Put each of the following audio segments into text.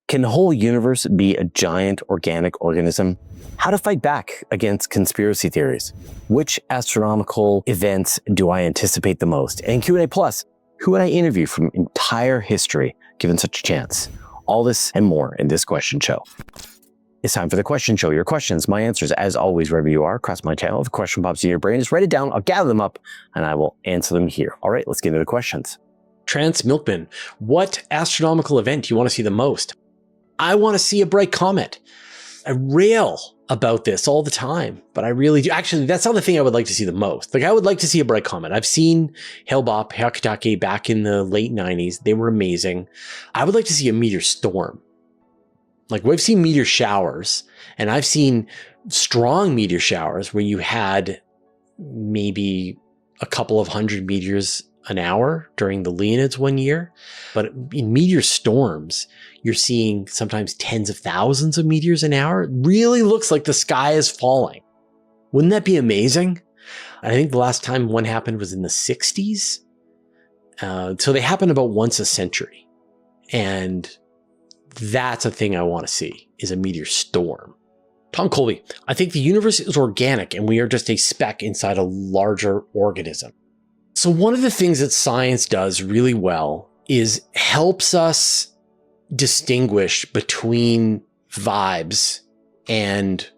Can the whole universe be a giant organic organism? How to fight back against conspiracy theories? Which astronomical events do I anticipate the most? And Q&A Plus, who would I interview from entire history given such a chance? All this and more in this question show. It's time for the question show. Your questions, my answers, as always, wherever you are, across my channel. If a question pops in your brain, just write it down. I'll gather them up and I will answer them here. All right, let's get into the questions. Trans Milkman, what astronomical event do you want to see the most? I want to see a bright comet. I rail about this all the time, but I really do. Actually, that's not the thing I would like to see the most. Like, I would like to see a bright comet. I've seen Hale-Bopp, Hyakutake back in the late 90s. They were amazing. I would like to see a meteor storm. Like, we've seen meteor showers, and I've seen strong meteor showers where you had maybe a couple of hundred meteors an hour during the Leonids one year. But in meteor storms, you're seeing sometimes tens of thousands of meteors an hour. It really looks like the sky is falling. Wouldn't that be amazing? I think the last time one happened was in the 60s. So they happen about once a century. And that's a thing I want to see, is a meteor storm. Tom Colby, I think the universe is organic and we are just a speck inside a larger organism. So one of the things that science does really well is helps us distinguish between vibes and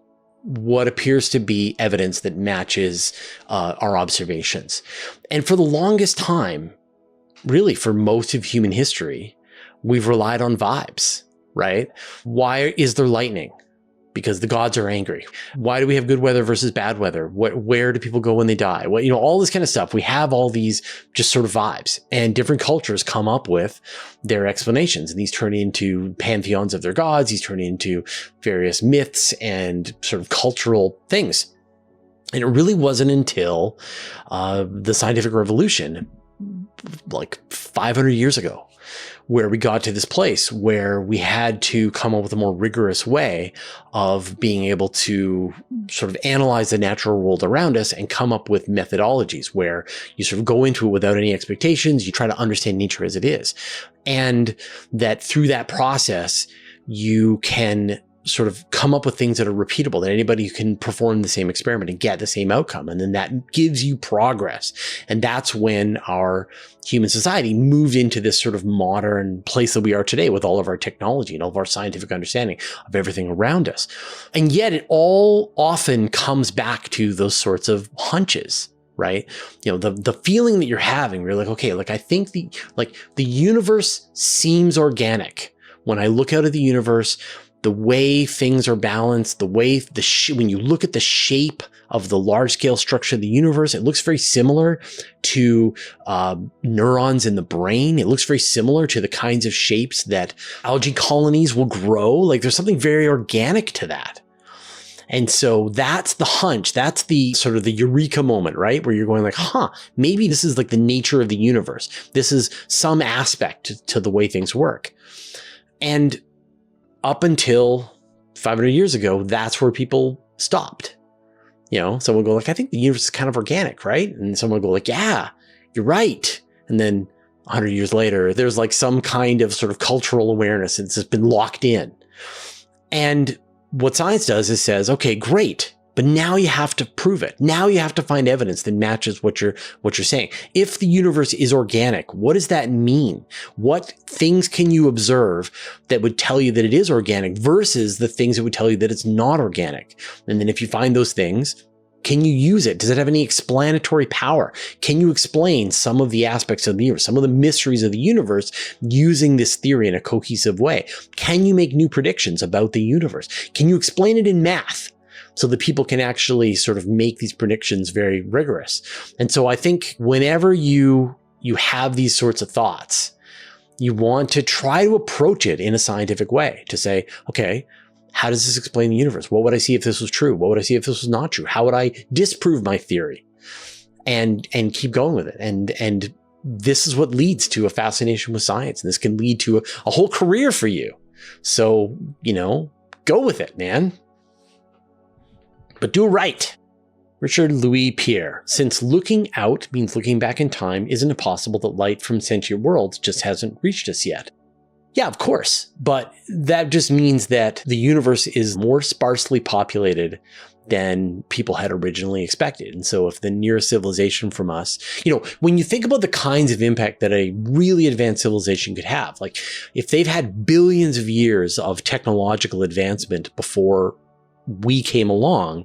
what appears to be evidence that matches our observations. And for the longest time, really for most of human history, we've relied on vibes, right? Why is there lightning? Because the gods are angry. Why do we have good weather versus bad weather? Where do people go when they die? All this kind of stuff. We have all these just sort of vibes, and different cultures come up with their explanations, and these turn into pantheons of their gods. These turn into various myths and sort of cultural things. And it really wasn't until the scientific revolution, like 500 years ago, where we got to this place where we had to come up with a more rigorous way of being able to sort of analyze the natural world around us and come up with methodologies where you sort of go into it without any expectations. You try to understand nature as it is. And that through that process, you can sort of come up with things that are repeatable, that anybody can perform the same experiment and get the same outcome. And then that gives you progress. And that's when our human society moved into this sort of modern place that we are today with all of our technology and all of our scientific understanding of everything around us. And yet it all often comes back to those sorts of hunches, right? The feeling that you're having, where you're like, okay, like I think the universe seems organic. When I look out at the universe, the way things are balanced, the way when you look at the shape of the large scale structure of the universe, it looks very similar to neurons in the brain. It looks very similar to the kinds of shapes that algae colonies will grow. Like, there's something very organic to that. And so that's the hunch. That's the sort of the eureka moment, right? Where you're going like, maybe this is like the nature of the universe. This is some aspect to the way things work. And up until 500 years ago, that's where people stopped. Someone would go like, I think the universe is kind of organic, right? And someone would go like, yeah, you're right. And then 100 years later, there's like some kind of sort of cultural awareness. It's just been locked in. And what science does is says, okay, great. But now you have to prove it. Now you have to find evidence that matches what you're saying. If the universe is organic, what does that mean? What things can you observe that would tell you that it is organic versus the things that would tell you that it's not organic? And then if you find those things, can you use it? Does it have any explanatory power? Can you explain some of the aspects of the universe, some of the mysteries of the universe using this theory in a cohesive way? Can you make new predictions about the universe? Can you explain it in math, so that people can actually sort of make these predictions very rigorous? And so I think whenever you have these sorts of thoughts, you want to try to approach it in a scientific way to say, okay, how does this explain the universe? What would I see if this was true? What would I see if this was not true? How would I disprove my theory? And keep going with it. And this is what leads to a fascination with science. And this can lead to a whole career for you. So, go with it, man. But do it right. Richard Louis Pierre, since looking out means looking back in time, isn't it possible that light from sentient worlds just hasn't reached us yet? Yeah, of course. But that just means that the universe is more sparsely populated than people had originally expected. And so if the nearest civilization from us, when you think about the kinds of impact that a really advanced civilization could have, like if they've had billions of years of technological advancement before we came along,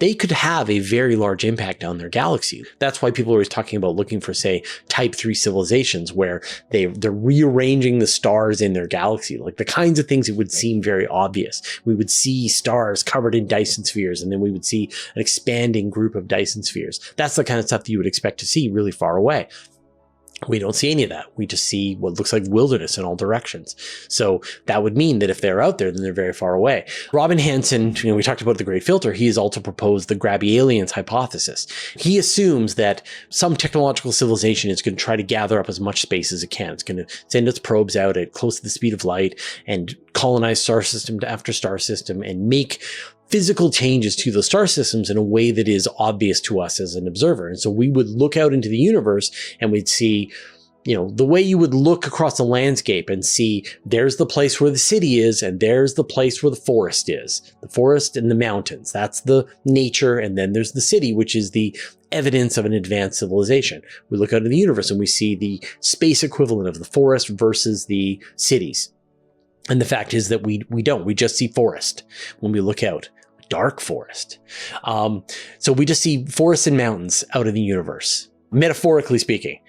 they could have a very large impact on their galaxy. That's why people are always talking about looking for, say, type 3 civilizations where they're rearranging the stars in their galaxy, like the kinds of things that would seem very obvious. We would see stars covered in Dyson spheres, and then we would see an expanding group of Dyson spheres. That's the kind of stuff that you would expect to see really far away. We don't see any of that. We just see what looks like wilderness in all directions. So that would mean that if they're out there, then they're very far away. Robin Hanson, we talked about the Great Filter. He has also proposed the grabby aliens hypothesis. He assumes that some technological civilization is going to try to gather up as much space as it can. It's going to send its probes out at close to the speed of light and colonize star system after star system and make physical changes to the star systems in a way that is obvious to us as an observer. And so we would look out into the universe and we'd see, the way you would look across the landscape and see there's the place where the city is and there's the place where the forest is. The forest and the mountains, that's the nature. And then there's the city, which is the evidence of an advanced civilization. We look out into the universe and we see the space equivalent of the forest versus the cities. And the fact is that we don't. We just see forest when we look out. Dark forest. So we just see forests and mountains out in the universe, metaphorically speaking.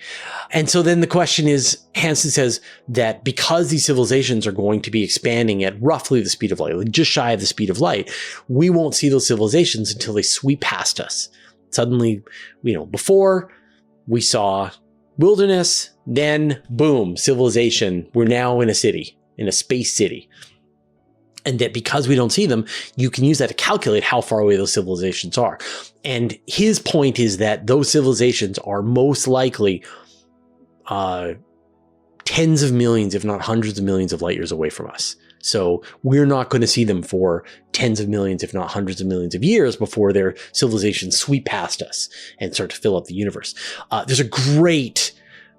And so then the question is, Hansen says that because these civilizations are going to be expanding at roughly the speed of light, like just shy of the speed of light, we won't see those civilizations until they sweep past us. Suddenly, before we saw wilderness, then boom, civilization. We're now in a city. In a space city. And that because we don't see them, you can use that to calculate how far away those civilizations are. And his point is that those civilizations are most likely tens of millions, if not hundreds of millions of light years away from us. So we're not going to see them for tens of millions, if not hundreds of millions of years before their civilizations sweep past us and start to fill up the universe. There's a great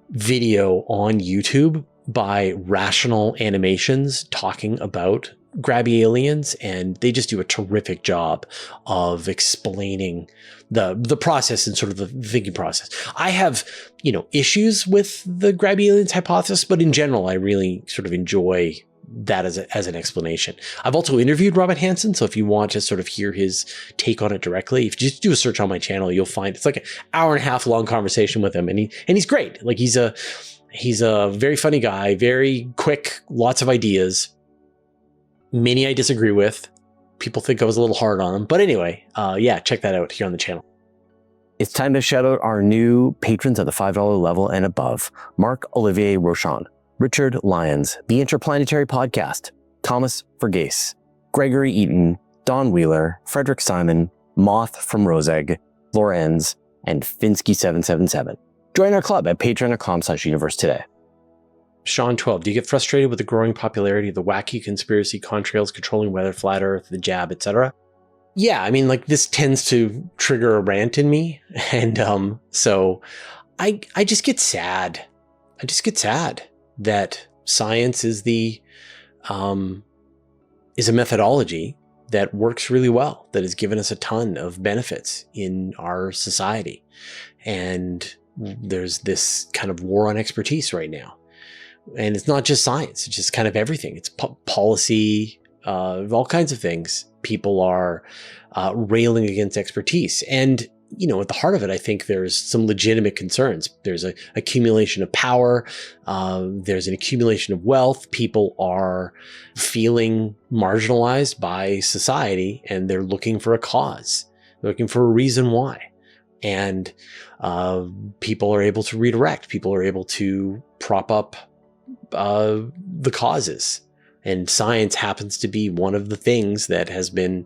video on YouTube by Rational Animations talking about grabby aliens, and they just do a terrific job of explaining the process and sort of the thinking process. I have, issues with the grabby aliens hypothesis, but in general, I really sort of enjoy that as an explanation. I've also interviewed Robin Hanson, so if you want to sort of hear his take on it directly, if you just do a search on my channel, you'll find it's like an hour and a half long conversation with him, and he's great. Like he's a very funny guy, very quick, lots of ideas. Many I disagree with. People think I was a little hard on him. But anyway, check that out here on the channel. It's time to shout out our new patrons at the $5 level and above. Marc-Olivier Rochon, Richard Lyons, The Interplanetary Podcast, Thomas Verghese, Gregory Eaton, Don Wheeler, Frederick Simon, Moth from Rosegg, Lorenz, and Finsky777. Join our club at patreon.com/universe today. Sean 12, do you get frustrated with the growing popularity of the wacky conspiracy contrails controlling weather, flat earth, the jab, etc.? Yeah, I mean, this tends to trigger a rant in me. And so I just get sad. I just get sad that science is is a methodology that works really well, that has given us a ton of benefits in our society. And there's this kind of war on expertise right now. And it's not just science, it's just kind of everything. It's policy, all kinds of things. People are railing against expertise. And, at the heart of it, I think there's some legitimate concerns. There's an accumulation of power. There's an accumulation of wealth. People are feeling marginalized by society, and they're looking for a cause. They're looking for a reason why. And people are able to redirect. People are able to prop up the causes, and science happens to be one of the things that has been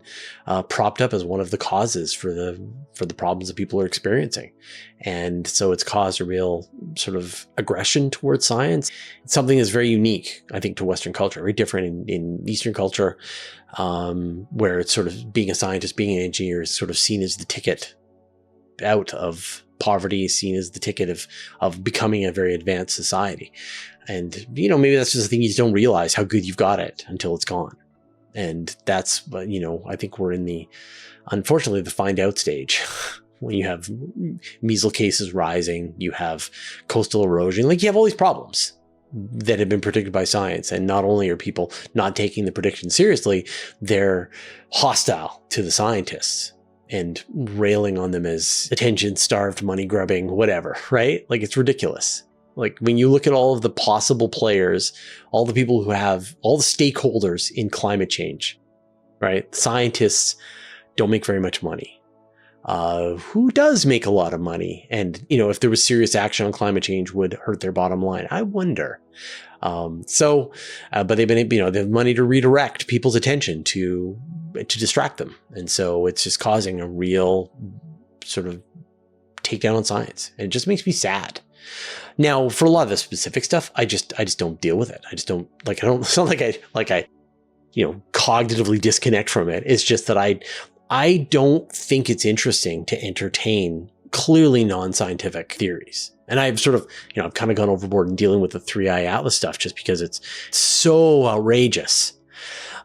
propped up as one of the causes for the problems that people are experiencing. And so it's caused a real sort of aggression towards science. It's something that's very unique, I think, to Western culture, very different in Eastern culture, where it's sort of being a scientist, being an engineer is sort of seen as the ticket out of poverty is seen as the ticket of becoming a very advanced society. And, maybe that's just the thing, you just don't realize how good you've got it until it's gone. And that's, I think we're in unfortunately, the find out stage when you have measles cases rising, you have coastal erosion, you have all these problems that have been predicted by science. And not only are people not taking the prediction seriously, they're hostile to the scientists and railing on them as attention-starved, money-grubbing, whatever, right? It's ridiculous. When you look at all of the possible players, all the people who have, all the stakeholders in climate change, right? Scientists don't make very much money. Who does make a lot of money? And, if there was serious action on climate change would hurt their bottom line. I wonder. But they've been, they have money to redirect people's attention to distract them. And so it's just causing a real sort of takedown on science. And it just makes me sad. Now, for a lot of the specific stuff, I just don't deal with it. I just don't it's not like I cognitively disconnect from it. It's just that I don't think it's interesting to entertain clearly non-scientific theories. And I've sort of, I've kind of gone overboard in dealing with the 3i Atlas stuff just because it's so outrageous.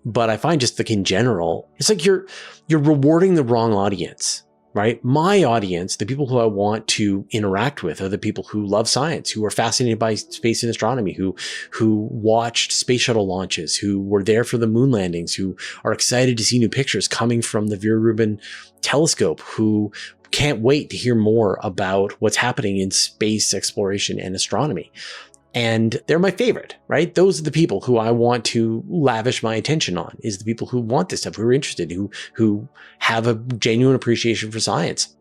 But I find just in general, it's like you're rewarding the wrong audience, right? My audience, the people who I want to interact with, are the people who love science, who are fascinated by space and astronomy, who watched space shuttle launches, who were there for the moon landings, who are excited to see new pictures coming from the Vera Rubin telescope, who can't wait to hear more about what's happening in space exploration and astronomy. And they're my favorite, right? Those are the people who I want to lavish my attention on, is the people who want this stuff, who are interested, who have a genuine appreciation for science.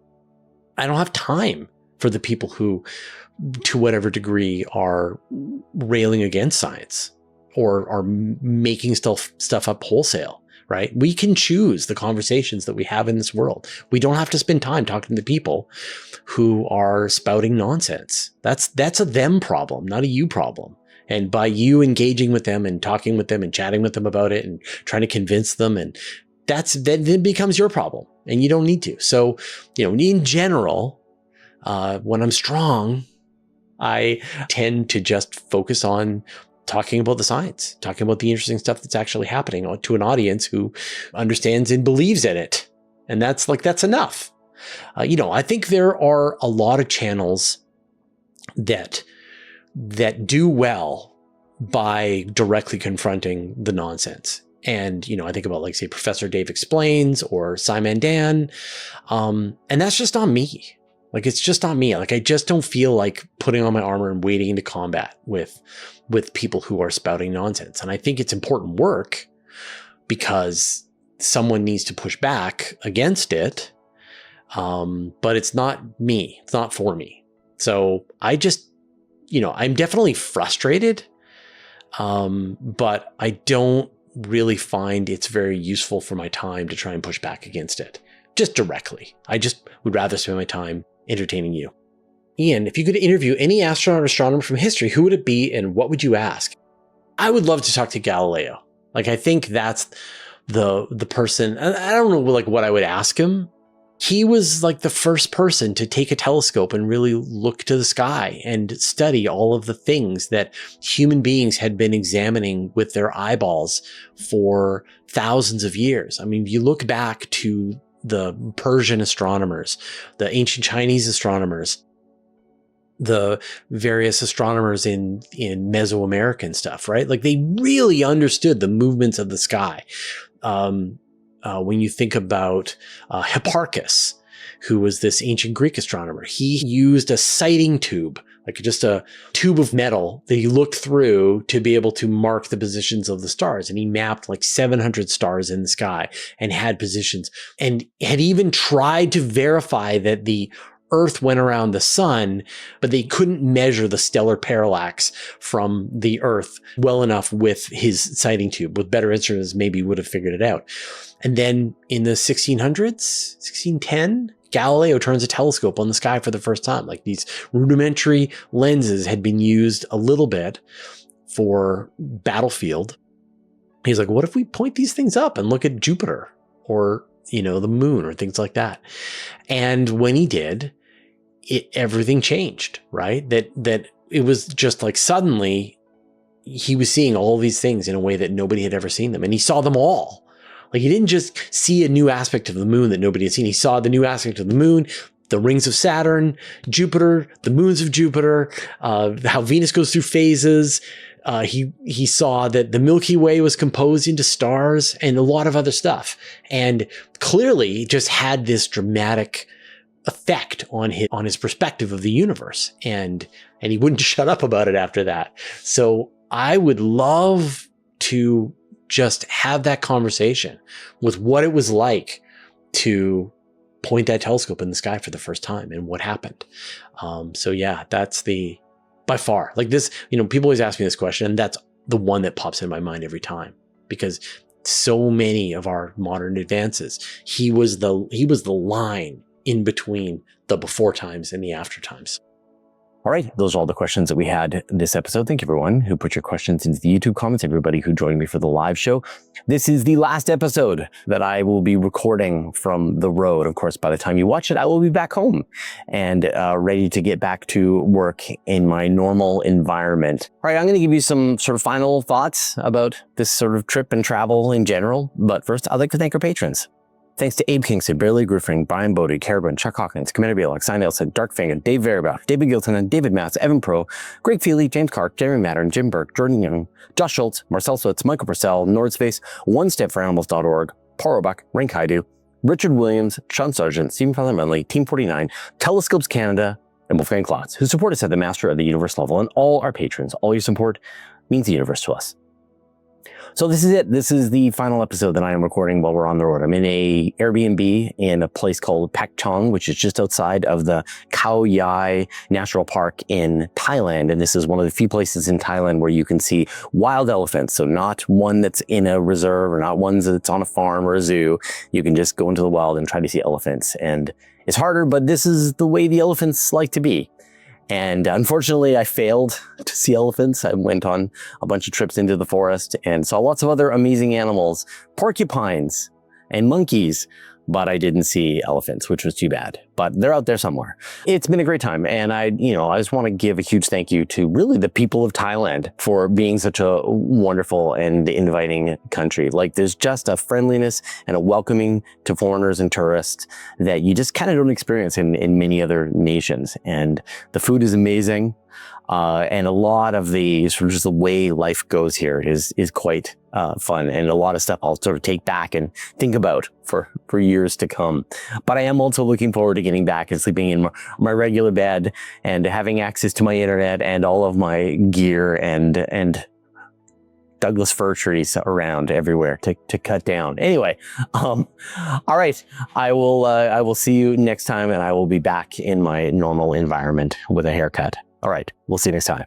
I don't have time for the people who, to whatever degree, are railing against science or are making stuff up wholesale, right? We can choose the conversations that we have in this world. We don't have to spend time talking to people who are spouting nonsense. That's a them problem, not a you problem. And by you engaging with them and talking with them and chatting with them about it and trying to convince them, and then it becomes your problem and you don't need to. So, in general, when I'm strong, I tend to just focus on talking about the science, talking about the interesting stuff that's actually happening to an audience who understands and believes in it. And that's enough. I think there are a lot of channels that do well by directly confronting the nonsense. And, I think about say Professor Dave Explains or Simon Dan. And that's just not me. It's just not me. I just don't feel like putting on my armor and wading into combat with people who are spouting nonsense. And I think it's important work because someone needs to push back against it. But it's not me. It's not for me. So I just, I'm definitely frustrated. But I don't really find it's very useful for my time to try and push back against it just directly. I just would rather spend my time entertaining you. Ian, if you could interview any astronaut or astronomer from history, who would it be and what would you ask? I would love to talk to Galileo. I think that's the person. I don't know what I would ask him. He was the first person to take a telescope and really look to the sky and study all of the things that human beings had been examining with their eyeballs for thousands of years. I mean, you look back to the Persian astronomers, the ancient Chinese astronomers, the various astronomers in Mesoamerican stuff, right? They really understood the movements of the sky. When you think about Hipparchus, who was this ancient Greek astronomer, he used a sighting tube, just a tube of metal that he looked through to be able to mark the positions of the stars. And he mapped 700 stars in the sky and had positions, and had even tried to verify that the Earth went around the sun, but they couldn't measure the stellar parallax from the Earth well enough with his sighting tube. With better instruments, maybe would have figured it out. And then in the 1600s, 1610, Galileo turns a telescope on the sky for the first time. These rudimentary lenses had been used a little bit for battlefield. He's like, what if we point these things up and look at Jupiter or, the moon or things like that? And when he did, everything changed, right? That it was just like suddenly he was seeing all these things in a way that nobody had ever seen them. And he saw them all. Like he didn't just see a new aspect of the moon that nobody had seen. He saw the new aspect of the moon, the rings of Saturn, Jupiter, the moons of Jupiter, how Venus goes through phases. He saw that the Milky Way was composed into stars and a lot of other stuff. And clearly just had this dramatic effect on his perspective of the universe. And he wouldn't shut up about it after that. So I would love to just have that conversation with what it was like to point that telescope in the sky for the first time and what happened. So yeah, that's by far, like this, people always ask me this question, and that's the one that pops in my mind every time, because so many of our modern advances, he was the line in between the before times and the after times. All right, those are all the questions that we had this episode. Thank you, everyone who put your questions into the YouTube comments, everybody who joined me for the live show. This is the last episode that I will be recording from the road. Of course, by the time you watch it, I will be back home and ready to get back to work in my normal environment. All right, I'm going to give you some sort of final thoughts about this sort of trip and travel in general. But first, I'd like to thank our patrons. Thanks to Abe Kingston, Barely Griffin, Brian Bodie, Carabin, Chuck Hawkins, Commander Bielak, Sign Elson, Darkfinger, Dave Veribach, David Gilton, David Matz, Evan Pro, Greg Feely, James Clark, Jeremy Mattern, Jim Burke, Jordan Young, Josh Schultz, Marcel Switz, Michael Purcell, Nordspace, OneStepForAnimals.org, Paul Roebuck, Rank Haidu, Richard Williams, Sean Sargent, Stephen Fowler-Munley, Team 49, Telescopes Canada, and Wolfgang Klotz, who support us at the Master of the Universe level, and all our patrons. All your support means the universe to us. So this is it. This is the final episode that I am recording while we're on the road. I'm in a Airbnb in a place called Pak Chong, which is just outside of the Khao Yai National Park in Thailand. And this is one of the few places in Thailand where you can see wild elephants. So not one that's in a reserve or not one that's on a farm or a zoo. You can just go into the wild and try to see elephants. And it's harder, but this is the way the elephants like to be. And unfortunately, I failed to see elephants. I went on a bunch of trips into the forest and saw lots of other amazing animals, porcupines and monkeys, but I didn't see elephants, which was too bad. But they're out there somewhere. It's been a great time. And I just want to give a huge thank you to really the people of Thailand for being such a wonderful and inviting country. Like there's just a friendliness and a welcoming to foreigners and tourists that you just kind of don't experience in many other nations. And the food is amazing. And a lot of the sort of just the way life goes here is quite fun, and a lot of stuff I'll sort of take back and think about for years to come. But I am also looking forward to getting back and sleeping in my regular bed and having access to my internet and all of my gear and Douglas fir trees around everywhere to cut down. Anyway, all right, I will see you next time, and I will be back in my normal environment with a haircut. All right, we'll see you next time.